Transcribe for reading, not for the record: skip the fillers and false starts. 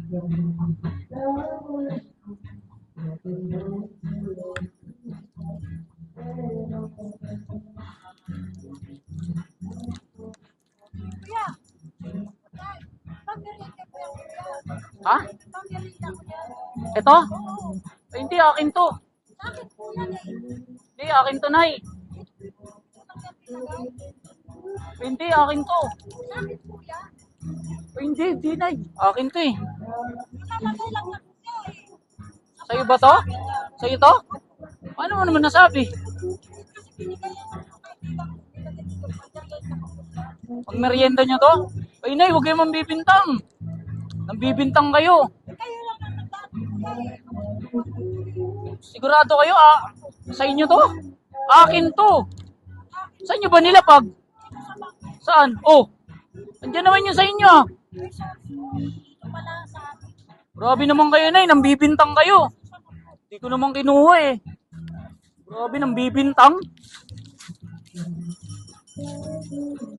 Kuya, pag-merienda ko yan, kuya. Ha? Pag-merienda ko yan. Ito? Oo. Ay, hindi, akin to. Bakit po yan eh? Hindi, akin to, Nay. Utang yan pinagay. Ay, hindi, akin to. Bakit po yan? Ay, hindi, Nay. Akin to eh. Ilalagay lang na kuya eh. Sa'yo ba to? Sa'yo to? Paano mo naman nasabi? Kasi binigay yan ng kaibigan ko. Nilagay dito pag-merienda ko kuya. Pag merienda nyo to? Ay, Nay, huwag kayo mambibintang. Nambibintang kayo. Kayo lang ang nagdaan kuya eh. Sigurado kayo, sa inyo to? Akin to. Sa inyo ba nilapag? Saan? Oh, andyan naman yun sa inyo. Ay, sorry po. Dito pala sa atin. Grabe naman kayo, Nay. Nambibintang kayo. Hindi ko naman kinuha eh. Grabe, nambibintang.